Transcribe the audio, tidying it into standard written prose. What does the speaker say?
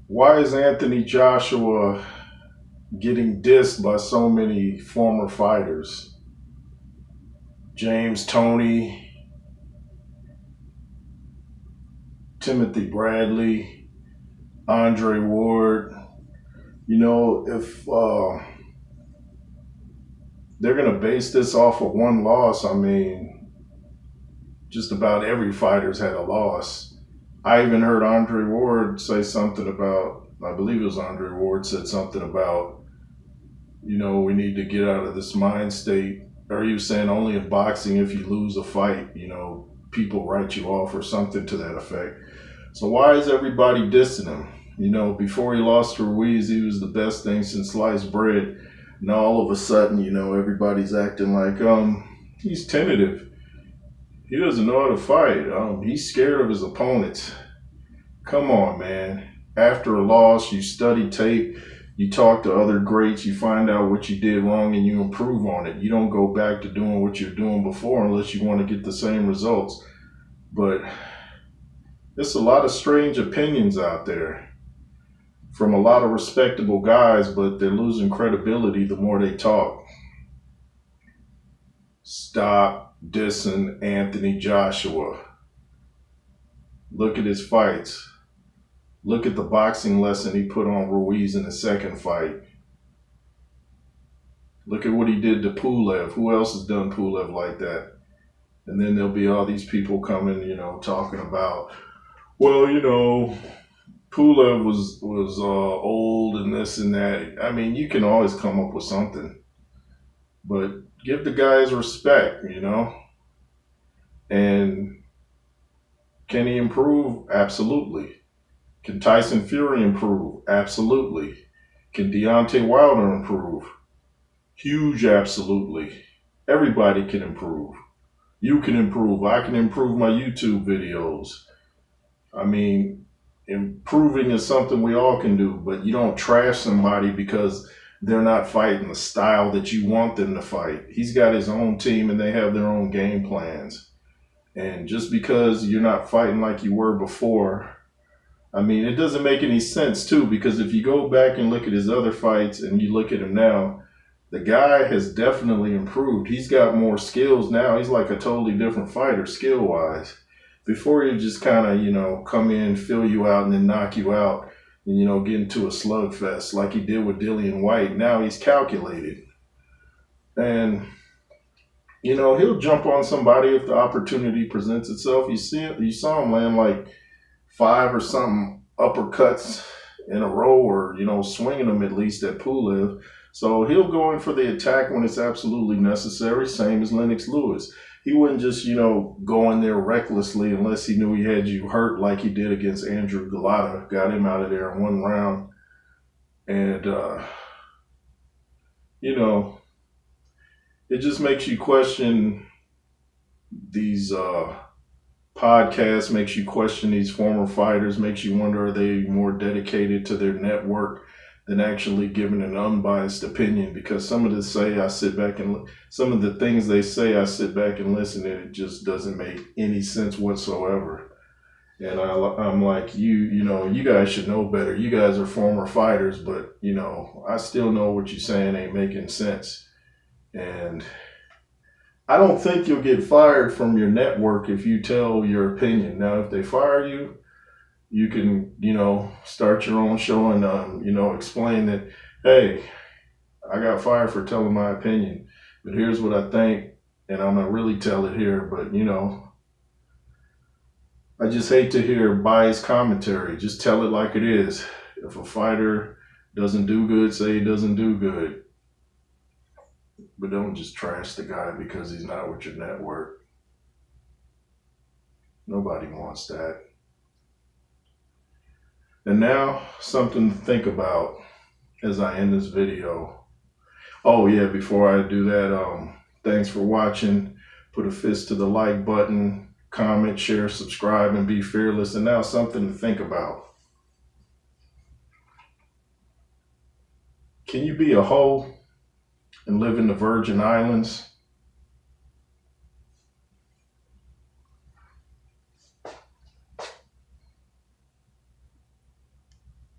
Why is Anthony Joshua getting dissed by so many former fighters? James Toney, Timothy Bradley, Andre Ward. If they're going to base this off of one loss, I mean, just about every fighter's had a loss. I even heard Andre Ward say something about, I believe it was Andre Ward said something about, we need to get out of this mind state. Or he was saying only in boxing, if you lose a fight, people write you off or something to that effect. So why is everybody dissing him? Before he lost to Ruiz, he was the best thing since sliced bread. Now all of a sudden, everybody's acting like he's tentative. He doesn't know how to fight. He's scared of his opponents. Come on, man. After a loss, you study tape, you talk to other greats, you find out what you did wrong, and you improve on it. You don't go back to doing what you're doing before unless you want to get the same results. But there's a lot of strange opinions out there from a lot of respectable guys, but they're losing credibility the more they talk. Stop dissing Anthony Joshua. Look at his fights. Look at the boxing lesson he put on Ruiz in the second fight. Look at what he did to Pulev. Who else has done Pulev like that? And then there'll be all these people coming, talking about, well, Pulev was old and this and that. I mean, you can always come up with something, but give the guys respect, And can he improve? Absolutely. Can Tyson Fury improve? Absolutely. Can Deontay Wilder improve? Huge absolutely. Everybody can improve. You can improve. I can improve my YouTube videos. I mean, improving is something we all can do, but you don't trash somebody because they're not fighting the style that you want them to fight. He's got his own team and they have their own game plans. And just because you're not fighting like you were before, I mean, it doesn't make any sense too, because if you go back and look at his other fights and you look at him now, the guy has definitely improved. He's got more skills now. He's like a totally different fighter skill-wise. Before he just kind of, come in, fill you out, and then knock you out and, get into a slugfest like he did with Dillian White. Now he's calculated. And, he'll jump on somebody if the opportunity presents itself. You saw him land like 5 or something uppercuts in a row or, swinging them at least at Pulev. So he'll go in for the attack when it's absolutely necessary, same as Lennox Lewis. He wouldn't just, go in there recklessly unless he knew he had you hurt like he did against Andrew Galata. Got him out of there in one round. And, it just makes you question these podcasts, makes you question these former fighters, makes you wonder, are they more dedicated to their network than actually giving an unbiased opinion? Because some of the things they say, I sit back and listen, and it just doesn't make any sense whatsoever. And I'm like, you guys should know better. You guys are former fighters, but I still know what you're saying ain't making sense. And I don't think you'll get fired from your network if you tell your opinion. Now, if they fire you, you can, start your own show and, explain that, hey, I got fired for telling my opinion, but here's what I think, and I'm going to really tell it here. But, I just hate to hear biased commentary. Just tell it like it is. If a fighter doesn't do good, say he doesn't do good. But don't just trash the guy because he's not with your network. Nobody wants that. And now, something to think about as I end this video. Oh yeah, before I do that, thanks for watching. Put a fist to the like button, comment, share, subscribe, and be fearless. And now something to think about. Can you be a hoe and live in the Virgin Islands